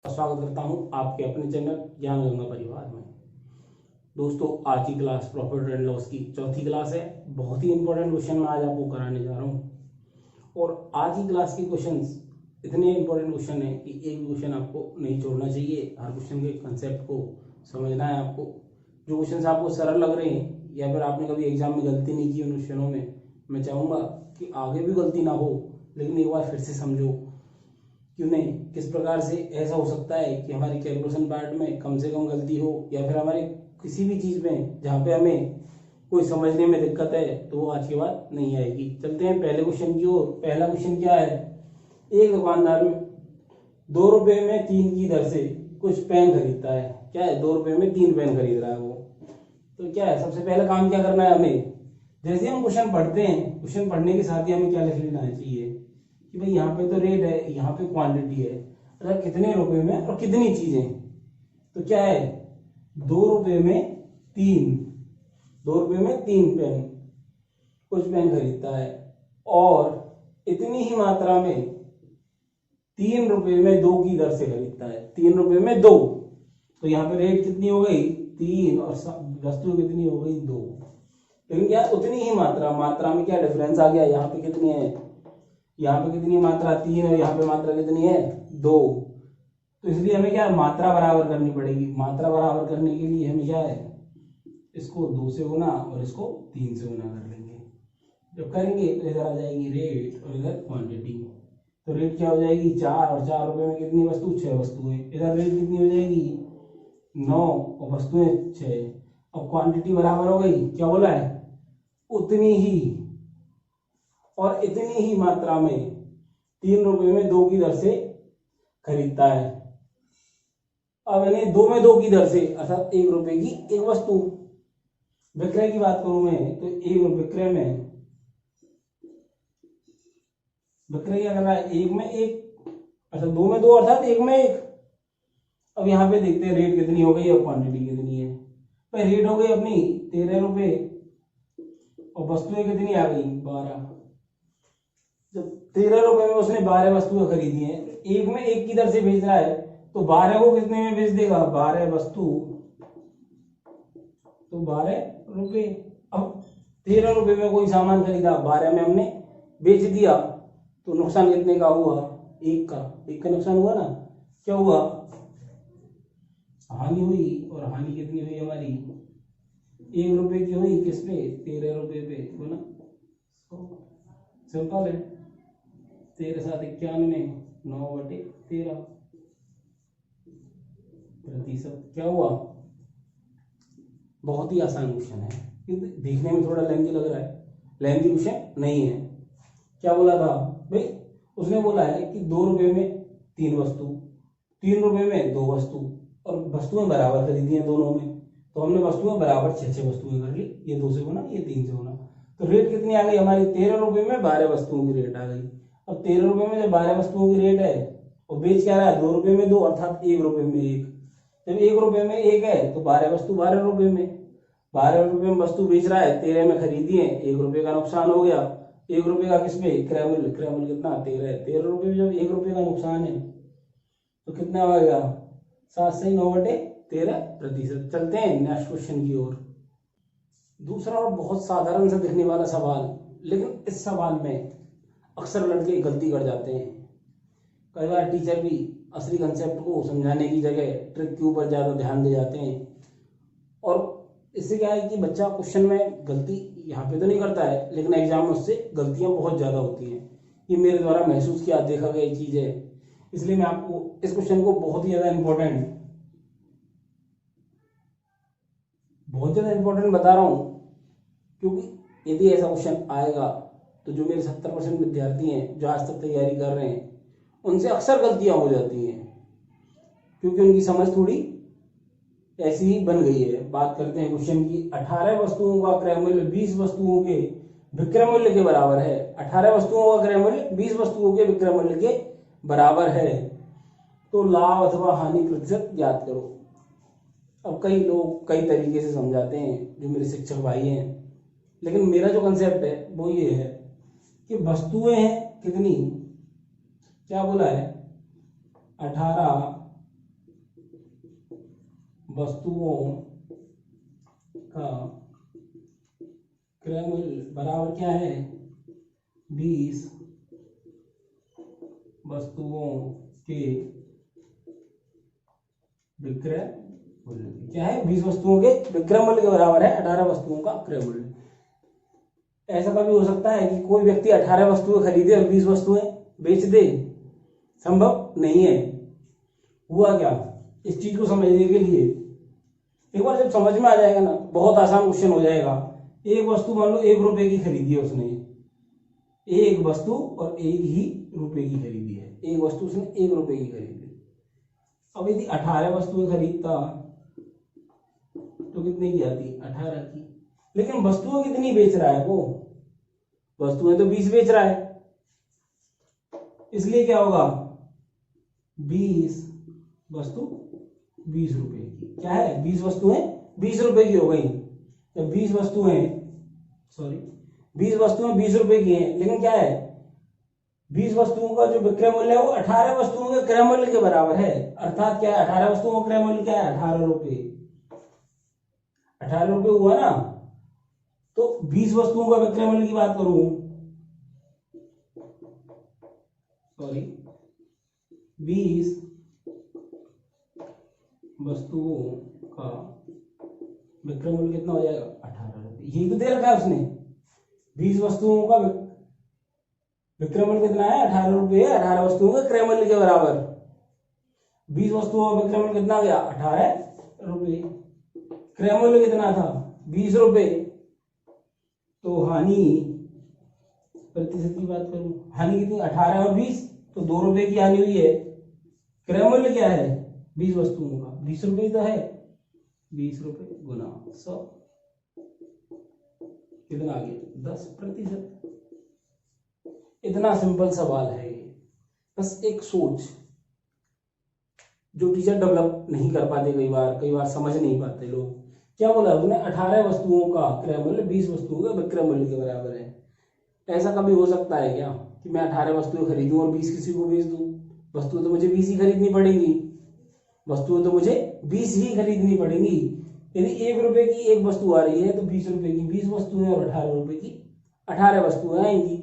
स्वागत करता हूं आपके अपने चैनल ज्ञान गंगा परिवार में। दोस्तों, आज की क्लास प्रॉफिट एंड लॉस की चौथी क्लास है। बहुत ही इंपॉर्टेंट क्वेश्चन मैं आज आपको कराने जा रहा हूं और आज की क्लास के क्वेश्चंस इतने इंपॉर्टेंट क्वेश्चन है कि एक भी क्वेश्चन आपको नहीं छोड़ना चाहिए। हर क्वेश्चन के कंसेप्ट को समझना है आपको। जो क्वेश्चन आपको सरल लग रहे हैं या फिर आपने कभी एग्जाम में गलती नहीं की उन क्वेश्चनों में, मैं चाहूँगा कि आगे भी गलती ना हो, लेकिन एक बार फिर से समझो क्यों नहीं, किस प्रकार से ऐसा हो सकता है कि हमारी कैलकुलेशन पार्ट में कम से कम गलती हो या फिर हमारे किसी भी चीज़ में जहाँ पे हमें कोई समझने में दिक्कत है तो वो आज के बाद नहीं आएगी। चलते हैं पहले क्वेश्चन की ओर। पहला क्वेश्चन क्या है, एक दुकानदार में 2 रुपये में 3 की दर से कुछ पेन खरीदता है। क्या है, 2 रुपये में 3 पेन खरीद रहा है वो। तो क्या है, सबसे पहला काम क्या करना है हमें, जैसे हम क्वेश्चन पढ़ते हैं, क्वेश्चन पढ़ने के साथ ही हमें क्या लिख लेना चाहिए कि भाई यहाँ पे तो रेट है, यहाँ पे क्वांटिटी है, अगर कितने रुपए में और कितनी चीजें। तो क्या है, 2 रुपये में 3 पेन, कुछ पेन खरीदता है और इतनी ही मात्रा में 3 रुपये में 2 की दर से खरीदता है। 3 रुपये में 2, तो यहाँ पे रेट कितनी हो गई 3 और वस्तु कितनी हो गई 2। लेकिन क्या उतनी ही मात्रा में क्या डिफरेंस आ गया, यहाँ पे कितनी है, यहाँ पे कितनी मात्रा 3 और यहाँ पे मात्रा कितनी है 2। तो इसलिए हमें क्या मात्रा बराबर करनी पड़ेगी। मात्रा बराबर करने के लिए हमें क्या है, इसको 2 से गुना और इसको 3 से गुना कर लेंगे। जब करेंगे तो इधर आ जाएगी रेट और इधर क्वांटिटी। तो रेट क्या हो जाएगी 4 और 4 रुपये में कितनी वस्तु, 6 वस्तुएं। इधर रेट कितनी हो जाएगी 9 और वस्तुएं 6। अब क्वांटिटी बराबर हो गई, क्या बोला है, उतनी ही और इतनी ही मात्रा में 3 रुपये में 2 की दर से खरीदता है। अब इन्हें 2 में 2 की दर से अर्थात 1 रुपये की एक वस्तु। विक्रय की बात करूं मैं तो विक्रय में विक्रय क्या कर रहा है, 1 में 1 अर्थात 2 में 2 अर्थात 1 में 1। अब यहाँ पे देखते हैं रेट कितनी हो गई और क्वांटिटी कितनी है। भाई रेट हो गई अपनी 13 रुपये और वस्तुएं कितनी आ गई 12। जब 13 रुपये में उसने 12 वस्तुएं खरीदी हैं, 1 में 1 की दर से बेच रहा है तो 12 को कितने में बेच देगा, 12 वस्तु तो 12 रुपये। अब 13 रुपये में कोई सामान खरीदा, 12 में हमने बेच दिया, तो नुकसान कितने का हुआ, 1 का नुकसान हुआ ना। क्या हुआ, हानि हुई। और हानि कितनी हुई हमारी 1 रुपये की हुई, किस पे 13 रुपये पे, बोला सिंपल है। 13 7 91, 9/13 प्रतिशत। क्या हुआ, बहुत ही आसान क्वेश्चन है, किंतु देखने में थोड़ा लेंथी लग रहा है। लेंथी क्वेश्चन नहीं है। क्या बोला था भाई, उसने बोला है कि 2 रुपये में 3 वस्तु, 3 रुपये में 2 वस्तु और वस्तुएं बराबर खरीदी हैं दोनों में। तो हमने वस्तुएं बराबर 6 वस्तुएं कर ली, ये 2 से गुना ये 3 से गुना। तो रेट कितनी आ गई हमारी, 13 रुपये में 12 वस्तुओं की रेट आ गई। अब 13 रुपये में जब 12 वस्तुओं की रेट है और बेच क्या रहा है 2 रुपये में 2 अर्थात 1 रुपये में 1। जब 1 रुपये में 1 है तो 12 वस्तु 12 रुपये में, 12 रुपये में वस्तु बेच रहा है, 13 में खरीदी है, 1 रुपये का नुकसान हो गया। 1 रुपये का किसमें, क्रय मूल्य कितना 13 है। 13 रुपये में जब 1 रुपये का नुकसान है तो कितना आ गया 7 से 9/13 प्रतिशत। चलते हैं नेक्स्ट क्वेश्चन की ओर। दूसरा और बहुत साधारण सा दिखने वाला सवाल, लेकिन इस सवाल में अक्सर लड़के गलती कर जाते हैं। कई बार टीचर भी असली कंसेप्ट को समझाने की जगह ट्रिक के ऊपर ज़्यादा ध्यान दे जाते हैं और इससे क्या है कि बच्चा क्वेश्चन में गलती यहाँ पे तो नहीं करता है, लेकिन एग्जाम में उससे गलतियाँ बहुत ज़्यादा होती हैं। ये मेरे द्वारा महसूस किया देखा गया चीज़ है, इसलिए मैं आपको इस क्वेश्चन को बहुत ज़्यादा इम्पोर्टेंट बता रहा हूँ, क्योंकि यदि ऐसा क्वेश्चन आएगा तो जो मेरे 70% विद्यार्थी हैं जो आज तक तैयारी कर रहे हैं उनसे अक्सर गलतियां हो जाती हैं, क्योंकि उनकी समझ थोड़ी ऐसी ही बन गई है। बात करते हैं क्वेश्चन की। 18 वस्तुओं का क्रय मूल्य 20 वस्तुओं के विक्रय मूल्य के बराबर है। 18 वस्तुओं का क्रय मूल्य 20 वस्तुओं के विक्रय मूल्य के बराबर है, तो लाभ अथवा हानि प्रतिशत ज्ञात करो। अब कई लोग कई तरीके से समझाते हैं जो मेरे शिक्षक भाई हैं, लेकिन मेरा जो कंसेप्ट है वो ये है कि वस्तुएं हैं कितनी, क्या बोला है 18 वस्तुओं का क्रय मूल्य बराबर क्या है, 20 वस्तुओं के विक्रय मूल्य। क्या है, 20 वस्तुओं के विक्रय मूल्य के बराबर है 18 वस्तुओं का क्रय मूल्य। ऐसा कभी हो सकता है कि कोई व्यक्ति 18 वस्तुएं खरीदे और 20 वस्तुएं बेच दे? संभव नहीं है। हुआ क्या, इस चीज को समझने के लिए एक बार जब समझ में आ जाएगा ना, बहुत आसान क्वेश्चन हो जाएगा। एक वस्तु मान लो 1 रुपए की खरीदी है उसने, एक वस्तु और 1 ही रुपए की खरीदी है, एक वस्तु उसने 1 रुपए की खरीदी। अब यदि 18 वस्तुएं खरीदता तो कितने की आती, 18 की। लेकिन वस्तुएं कितनी बेच रहा है वो, वस्तुएं तो 20 बेच रहा है, इसलिए क्या होगा, 20 वस्तु 20 रुपए की। क्या है, 20 वस्तुएं 20 रुपए की हो गई। जब 20 वस्तुएं 20 रुपए की हैं, लेकिन क्या है, 20 वस्तुओं का जो विक्रय मूल्य है वो 18 वस्तुओं के क्रय मूल्य के बराबर है। अर्थात क्या है, 18 वस्तुओं का क्रय मूल्य क्या है, 18 रुपए। 18 रुपए हुआ ना, तो 20 वस्तुओं का विक्रय मूल्य की बात करूं, 20 वस्तुओं का विक्रय मूल्य कितना हो जाएगा, 18 रुपए। यही तो दे रखा है उसने, 20 वस्तुओं का विक्रय मूल्य कितना है, 18 रुपए। 18 वस्तुओं के क्रय मूल्य के बराबर 20 वस्तुओं का विक्रय मूल्य कितना हो गया, 18 रुपए। क्रय मूल्य कितना था, 20 रुपए। तो हानि प्रतिशत की बात करूं, हानि कितनी, 18 और 20, तो 2 रुपए की हानि हुई है। क्रय मूल्य क्या है 20 वस्तुओं का, 20 रुपए तो है, 20 रुपए गुना 100 कितना आ गया, 10%। इतना सिंपल सवाल है ये। बस एक सोच जो टीचर डेवलप नहीं कर पाते, कई बार समझ नहीं पाते लोग। क्या बोला उसने, 18 वस्तुओं का क्रय मूल्य 20 वस्तुओं के विक्रय मूल्य के बराबर है। ऐसा कभी हो सकता है क्या कि मैं 18 वस्तुएं खरीदूं और 20 किसी को बेच दूं? वस्तुएं तो मुझे 20 ही खरीदनी पड़ेंगी, वस्तुएं तो मुझे 20 ही खरीदनी पड़ेंगी। यदि 1 रुपए की एक वस्तु आ रही है तो 20 रुपए की 20 वस्तुएं और 18 रुपए की 18 वस्तुएं आएंगी।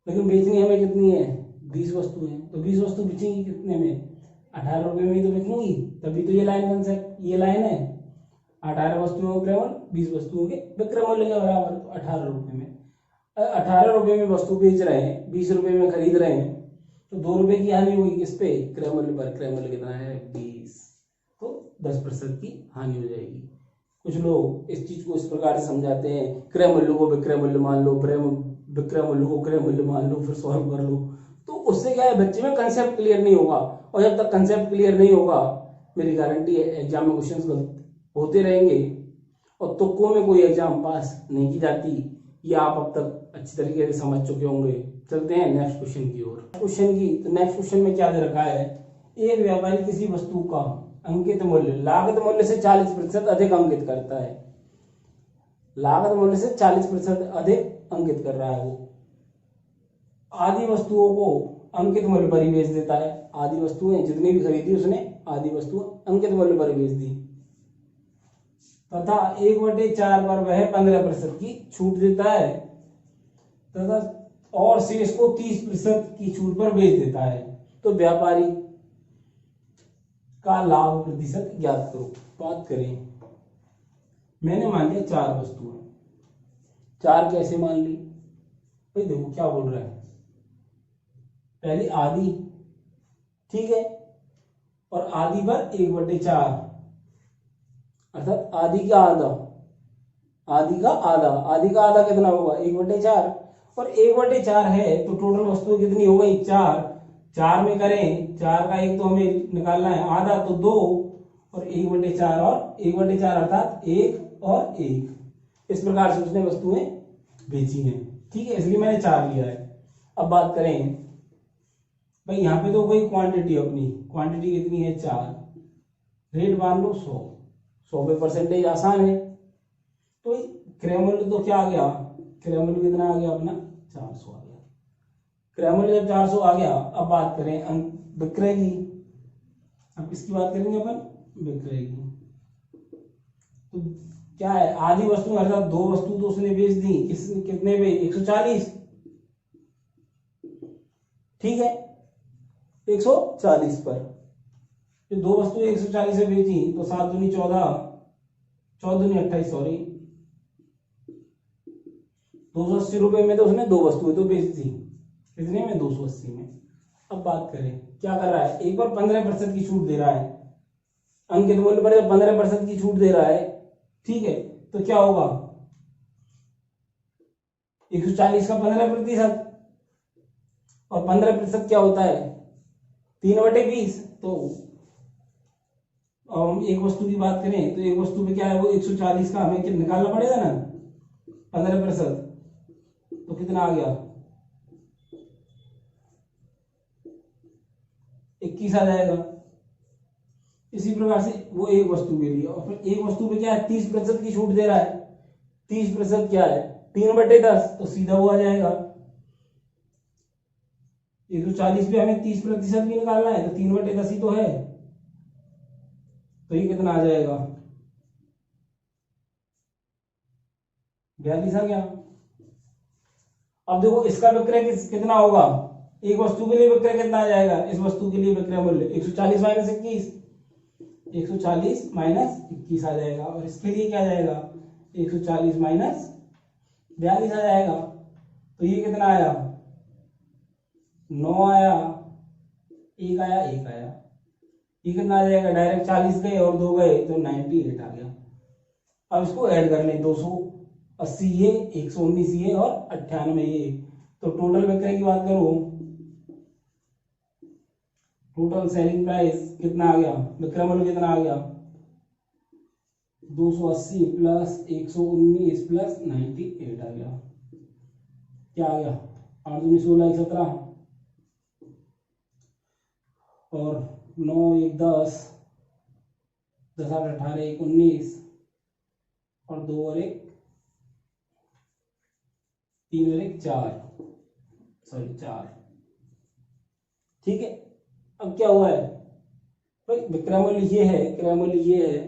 लेकिन बेचनी हमें कितनी है, 20 वस्तुएं, तो 20 वस्तु बेचेंगी कितने में, 18 रुपए में ही तो बेचेंगी। तभी तो ये लाइन कंसेप्ट, ये लाइन है 18 वस्तुओं का क्रय मूल्य 20 वस्तुओं के विक्रय मूल्य के बराबर, तो 18 रुपए में। 18 रुपए में वस्तु बेच रहे हैं, 20 रुपए में खरीद रहे हैं, तो 2 रुपए की हानि हुई किस पे, क्रय मूल्य पर। क्रय मूल्य कितना है, 20, तो 10% की हानि हो जाएगी। कुछ लोग इस चीज को इस प्रकार से समझाते हैं, क्रय मूल्य को विक्रय मूल्य मान लो, विक्रय मूल्य को क्रय मूल्य मान लो, फिर सॉल्व कर लो। तो उससे क्या है, बच्चे में कंसेप्ट क्लियर नहीं होगा, और जब तक कंसेप्ट क्लियर नहीं होगा, मेरी गारंटी है एग्जाम में क्वेश्चंस गलत होते रहेंगे, और तुक्कों में कोई एग्जाम पास नहीं की जाती। ये आप अब तक अच्छी तरीके से समझ चुके होंगे। चलते हैं नेक्स्ट क्वेश्चन की ओर। तो नेक्स्ट क्वेश्चन में क्या दे रखा है, एक व्यापारी किसी वस्तु का अंकित मूल्य लागत मूल्य से 40% अधिक अंकित करता है। लागत मूल्य से 40% अधिक अंकित कर रहा है वो। आदि वस्तुओं को अंकित मूल्य पर ही बेच देता है। आदि वस्तुएं जितनी भी खरीदी उसने, आदि वस्तुएं अंकित मूल्य पर बेच दी, तथा 1/4 पर वह 15% की छूट देता है, तथा और शेष को 30% की छूट पर बेच देता है। तो व्यापारी का लाभ प्रतिशत ज्ञात करो। बात करें, मैंने मान लिया 4 वस्तुएं। 4 कैसे मान ली भाई, देखो क्या बोल रहा है, पहली आदि, ठीक है, और आदि पर 1/4, अर्थात आदि का आधा, आदि का आधा, आदि का आधा कितना होगा, 1/4, और 1/4 है तो टोटल वस्तु कितनी हो गई, 4। 4 में करें, 4 का 1 तो हमें निकालना है, आधा तो 2, और 1/4 और 1/4 अर्थात 1 और 1। इस प्रकार से उसने वस्तुएं बेची हैं, ठीक है, इसलिए मैंने 4 लिया है। अब बात करें भाई, यहाँ पे तो कोई क्वांटिटी, अपनी क्वांटिटी कितनी है, 4, रेट मान लो 100, 100 पे परसेंटेज आसान है। तो क्रय मूल्य तो क्या आ गया, क्रय मूल्य कितना आ गया अपना, 400 आ गया। क्रय मूल्य जब 400 आ गया, अब बात करें विक्रय की। अब किसकी बात करेंगे अपन, विक्रेगी। तो क्या है, आधी वस्तु अर्थात दो वस्तु तो उसने बेच दी, कितने पे, 140। ठीक है, 140 पर। तो दो वस्तु 140 से बेची तो 7 दूनी 14, 14 दूनी 28, सॉरी 280 रुपए में तो उसने दो वस्तुएं तो बेच दी। कितने में, 280 में। अब बात करें क्या कर रहा है, एक बार 15% की छूट दे रहा है, अंकित मूल्य पर 15% की छूट दे रहा है। ठीक है, तो क्या होगा, 140 का 15%, और 15% क्या होता है, 3/20। तो अब हम एक वस्तु की बात करें तो एक वस्तु पे क्या है, वो 140 का हमें निकालना पड़ेगा ना, 15%, तो कितना आ गया, 21 आ जाएगा। इसी प्रकार से वो एक वस्तु के लिए, और फिर एक वस्तु पे क्या है, 30% की छूट दे रहा है। 30% क्या है, 3/10, तो सीधा वो आ जाएगा। 140 पे हमें 30% भी निकालना है, तो 3/10 ही तो है, तो ये कितना आ जाएगा, 42 आ गया। अब देखो इसका विक्रय कितना होगा, एक वस्तु के लिए विक्रय कितना आ जाएगा, इस वस्तु के लिए विक्रय मूल्य 140 माइनस 21, 140 माइनस 21 आ जाएगा, और इसके लिए क्या आ जाएगा, 140 माइनस 42 आ जाएगा। तो ये कितना आया, 9 आया, 1 आया, 1 आया, ये कितना आ जाएगा, डायरेक्ट 40 गए और 2 गए तो 98 आ गया। अब इसको ऐड कर लें, 280 ये, 119 ये और 98 ये, तो टोटल विक्रय की बात करूं, टोटल सेलिंग प्राइस कितना आ गया, विक्रय मूल्य कितना आ गया, 280 प्लस 119 प्लस 98 आ गया। क्या आ गया, 8 दूनी 16, 17 और 9 1 10, 10 8 18 1 19 और 2 और 1 3 और 1 4, सॉरी 4। ठीक है, अब क्या हुआ है भाई, विक्रय मूल्य ये है, क्रय मूल्य ये है,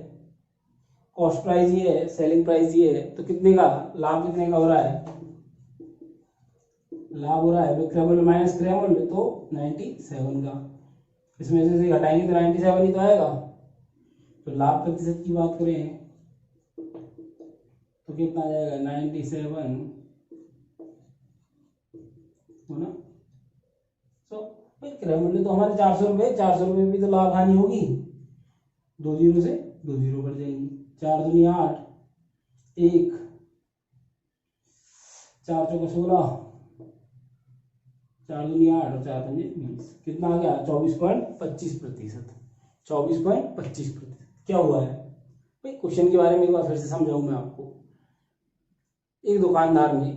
कॉस्ट प्राइस ये है, सेलिंग प्राइस ये है, तो कितने का लाभ, कितने का हो रहा है, लाभ हो रहा है विक्रय मूल्य माइनस क्रय मूल्य, तो 97 का। इसमें से घटाएंगे तो 97 ही तो आएगा। तो लाभ प्रतिशत की बात करें तो कितना आ जाएगा, 97 हो ना। तो क्रय मूल्य तो हमारे 400 रुपये, 400 रुपये भी तो लाभ हानि होगी, 2 जीरो से 2 जीरो कट जाएंगी, 4 दूनी 8, 1 4 चौका 16, 4 दूनी 8 और 4 पंजे 20, कितना आ गया, 24.25%, 24.25%। क्या हुआ है भाई, क्वेश्चन के बारे में एक बार फिर से समझाऊं मैं आपको। एक दुकानदार ने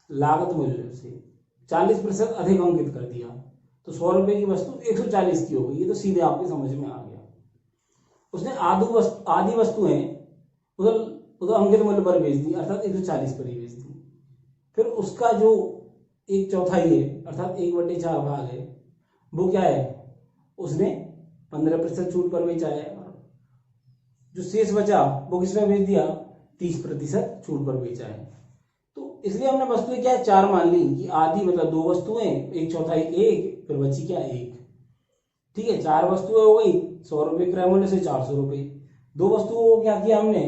लागत मूल्य से 40% अधिक अंकित कर दिया, तो 100 रुपए की वस्तु 140 की हो गई। ये तो सीधे आपके समझ में आ गया। उसने आधी वस्तुएं उधर अंकित मूल्य पर बेच दी, अर्थात 140 पर ही बेच दी। फिर उसका जो 1/4 है, अर्थात 1/4 भाग है, वो क्या है, उसने 15% छूट पर बेचा है। जो शेष बचा वो किसमें बेच दिया, 30% छूट पर बेचा है। तो इसलिए हमने वस्तुएं क्या है, 4 मान ली कि आधी मतलब 2 वस्तुएं, 1/4 1, फिर बची क्या 1। ठीक है, 4 वस्तुएं हो गई, 100 रुपये क्रय मूल्य से 400 रुपये। 2 वस्तुओं को क्या किया हमने,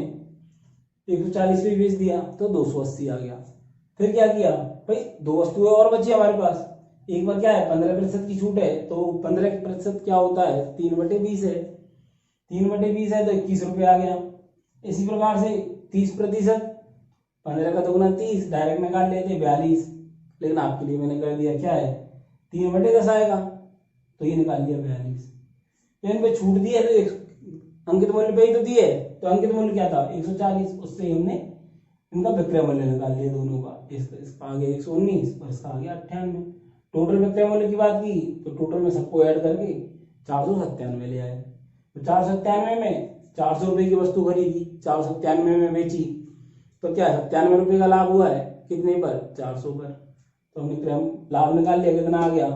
140 पे बेच दिया तो 280 आ गया। फिर क्या किया भाई, 2 वस्तुएं और बची हमारे पास। एक बार क्या है, 15% की छूट है, तो 15% क्या होता है, 3/20 है, 3/20 है तो 21 रुपये आ गया। इसी प्रकार से 30%, 15 का दोगुना 30, डायरेक्ट निकाल लेते 42, लेकिन आपके लिए मैंने कर दिया क्या है, 3/10 आएगा, तो ये निकाल दिया 42। तो इन पे छूट दी है तो अंकित मूल्य पे ही तो दिए, तो अंकित मूल्य क्या था 140, उससे हमने इनका विक्रय मूल्य निकाल लिया दोनों का। इसका आ गया 119 और इसका आ गया 98। टोटल विक्रय मूल्य की बात की तो टोटल में सबको ऐड करके 497 ले आए। तो 497 में 400 रुपये की वस्तु खरीदी, 497 में बेची, तो क्या 97 रुपये का लाभ हुआ है, कितने पर, 400 पर। तो हमने क्रम लाभ निकाल लिया, कितना आ गया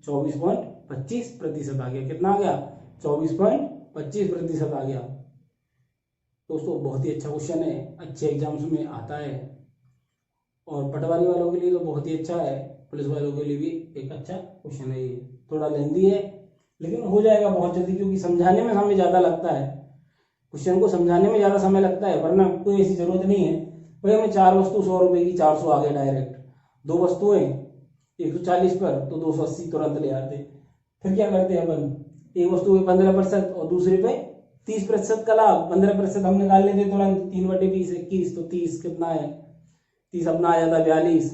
24.25% आ गया। कितना आ गया 24.25%। 25% आ गया। दोस्तों बहुत ही अच्छा क्वेश्चन है, अच्छे एग्जाम्स में आता है और पटवारी वालों के लिए तो बहुत ही अच्छा है, पुलिस वालों के लिए भी एक अच्छा क्वेश्चन है। ये थोड़ा लेंदी है लेकिन हो जाएगा बहुत जल्दी, क्योंकि समझाने में समय ज़्यादा लगता है, क्वेश्चन को समझाने में ज़्यादा समय लगता है, वरना कोई ऐसी जरूरत नहीं है। भाई हमें 4 वस्तु 100 रुपये की, 400 आ गया डायरेक्ट, 2 वस्तुएं 140 पर तो 280 तुरंत ले आते। फिर क्या करते हैं अपन, एक वस्तु पे 15% और दूसरे पे 30% का लाभ, 15% हम निकाल लेते तुरंत, 3/20 21, तो 30 कितना है, 30 अपना आ जाता 42,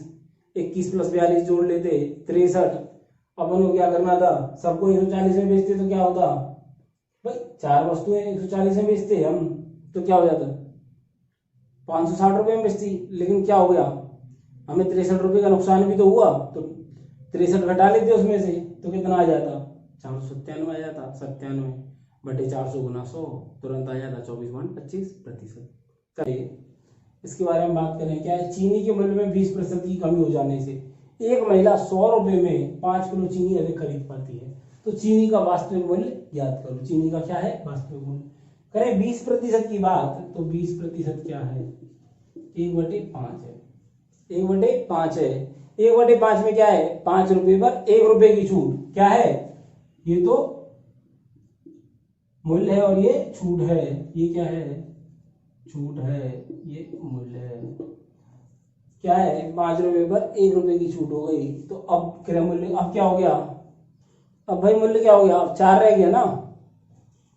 21 + 42 जोड़ लेते 63। अपन को क्या करना था, सबको 140 में बेचते तो क्या होता भाई, 4 वस्तुएं 140 में बेचते हम तो क्या हो जाता 560 रुपये में बेचती। लेकिन क्या हो गया, हमें 63 रुपये का नुकसान भी तो हुआ, तो 63 घटा लेते उसमें से तो कितना आ जाता 497 आ जाता। 97/400 × 100 तुरंत आ जाता 24.25%। चलिए इसके बारे में बात करें। क्या है, चीनी के मूल्य में 20% की कमी हो जाने से एक महिला 100 रुपये में 5 किलो चीनी अधिक खरीद पाती है। तो चीनी का वास्तविक मूल्य ज्ञात करो। चीनी का क्या है वास्तविक मूल्य। करें 20% की बात, तो 20% क्या है, 1/5 है। 1/5 है। 1/5 में क्या है, 5 रुपये पर 1 रुपये की छूट। क्या है, ये तो मूल्य है और ये छूट है। ये क्या है, छूट है, ये मूल्य है। क्या है, 5 रुपये पर 1 रुपये की छूट हो गई। तो अब क्रय मूल्य, अब क्या हो गया, अब भाई मूल्य क्या हो गया, अब 4 रह गया ना,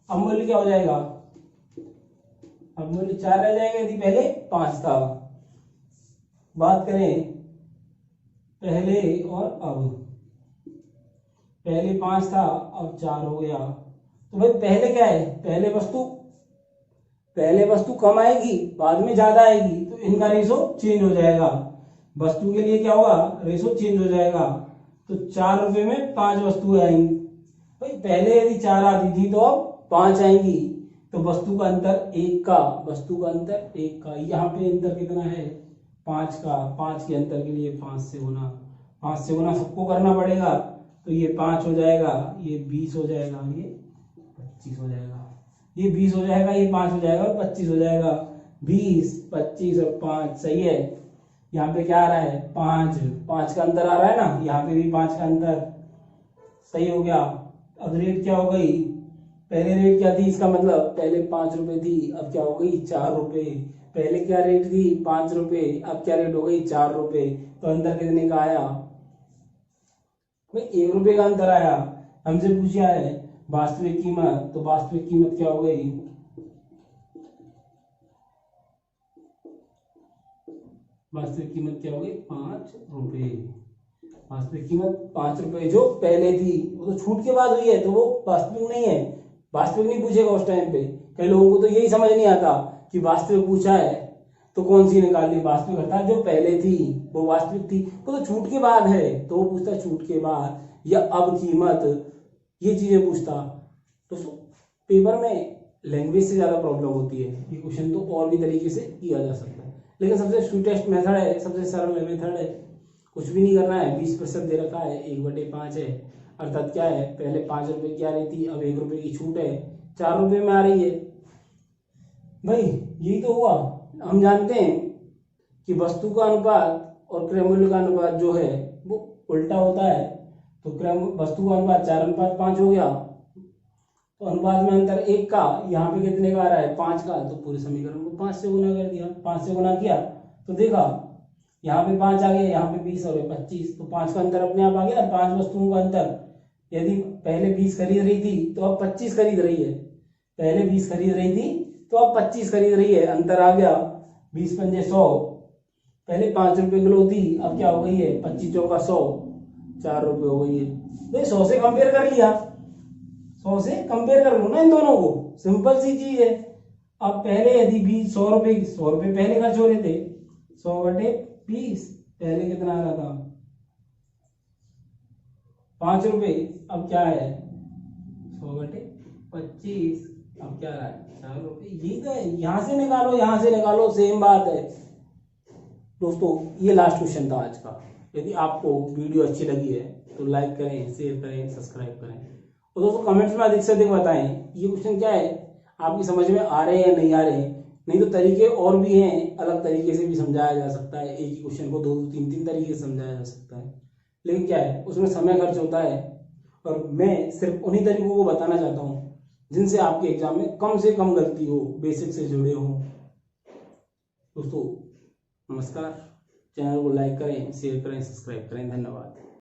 अब मूल्य क्या हो जाएगा, अब मूल्य 4 रह जाएगा यदि पहले 5 था। बात करें पहले और अब, पहले 5 था अब 4 हो गया। तो भाई पहले क्या है, पहले वस्तु कम आएगी बाद में ज्यादा आएगी, तो इनका रेशो चेंज हो जाएगा। वस्तु के लिए क्या होगा, रेशो चेंज हो जाएगा। तो 4 रुपये में 5 वस्तुएं आएंगी। भाई पहले यदि 4 आती थी तो अब 5 आएंगी, तो वस्तु का अंतर 1 का, वस्तु का अंतर 1 का। यहाँ पे अंतर कितना है 5 का। 5 के अंतर के लिए 5 से गुना, 5 से गुना सबको करना पड़ेगा। तो ये 5 हो जाएगा, ये 20 हो जाएगा, ये 25 हो जाएगा। ये 20 हो जाएगा, ये 5 हो जाएगा और 25 हो जाएगा। 20, 25 और 5 सही है। यहाँ पे क्या आ रहा है 5, 5 का अंतर आ रहा है ना, यहाँ पे भी 5 का अंतर सही हो गया। अब रेट क्या हो गई, पहले रेट क्या थी, इसका मतलब पहले 5 रुपए थी, अब क्या हो गई 4 रुपए। पहले क्या रेट थी 5 रुपए, अब क्या रेट हो गई 4 रुपए। तो अंतर कितने का आया भाई, 1 रुपए का अंतर आया। हमसे पूछा है वास्तविक कीमत, तो वास्तविक कीमत क्या हो गई, वास्तविक कीमत क्या हो गई 5 रुपए। वास्तविक कीमत 5 रुपए जो पहले थी, वो तो छूट के बाद हुई है, तो वो वास्तविक नहीं है। वास्तविक नहीं पूछेगा उस टाइम पे। कई लोगों को तो यही समझ नहीं आता कि वास्तविक पूछा है तो कौन सी निकालनी, वास्तविक अर्थात जो पहले थी वो वास्तविक थी, वो तो छूट के बाद है, तो वो पूछता छूट के बाद या अब कीमत, ये चीजें पूछता। तो पेपर में लैंग्वेज से ज्यादा प्रॉब्लम होती है। ये क्वेश्चन तो और भी तरीके से किया जा सकता है, लेकिन सबसे शॉर्टेस्ट मेथड है, सबसे सरल मेथड है। कुछ भी नहीं करना है, 20% दे रखा है, 1/5 है, अर्थात क्या है पहले 5 रुपए की आ रही थी, अब 1 रुपए की छूट है, 4 रुपए में आ रही है। भाई यही तो हुआ। हम जानते हैं कि वस्तु का अनुपात और क्रय मूल्य का अनुपात जो है वो उल्टा होता है। तो क्रय वस्तु का अनुपात 4:5 हो गया, तो अनुपात में अंतर 1 का, यहाँ पे कितने का आ रहा है 5 का, तो पूरे समीकरण को 5 से गुना कर दिया। 5 से गुना किया तो देखा यहाँ पे 5 आ गया, यहाँ पे 20 और 25, तो 5 का अंतर अपने आप आ गया ना, 5 वस्तुओं का अंतर। यदि पहले 20 खरीद रही थी तो अब 25 खरीद रही है, पहले 20 खरीद रही थी तो अब 25 खरीद रही है, अंतर आ गया। 20 पंजे 100, पहले 5 रुपए किलो थी, अब क्या हो गई है 25 चौका 100, 4 रुपए हो गई है। भाई 100 से कंपेयर कर लिया, 100 से कंपेयर कर लो ना इन दोनों को, सिंपल सी चीज है। अब पहले यदि 100 रुपए, 100 रुपए पहले खर्च हो रहे थे, 100/20 पहले कितना आ रहा था 5 रुपए, अब क्या है 100/25, अब क्या रहा है 4 रुपए। यही तो है, यहां से निकालो यहां से निकालो, सेम बात है। दोस्तों ये लास्ट क्वेश्चन था आज का। यदि आपको वीडियो अच्छी लगी है तो लाइक करें, शेयर करें, सब्सक्राइब करें और दोस्तों कमेंट्स में अधिक से अधिक बताएं ये क्वेश्चन क्या है, आपकी समझ में आ रहे हैं या नहीं आ रहे हैं। नहीं तो तरीके और भी हैं, अलग तरीके से भी समझाया जा सकता है, एक ही क्वेश्चन को दो दो तीन तीन तरीके से समझाया जा सकता है। लेकिन क्या है, उसमें समय खर्च होता है, और मैं सिर्फ उन्हीं तरीकों को बताना चाहता हूँ जिनसे आपके एग्जाम में कम से कम गलती हो, बेसिक से जुड़े हो। दोस्तों नमस्कार, चैनल को लाइक करें, शेयर करें, सब्सक्राइब करें। धन्यवाद।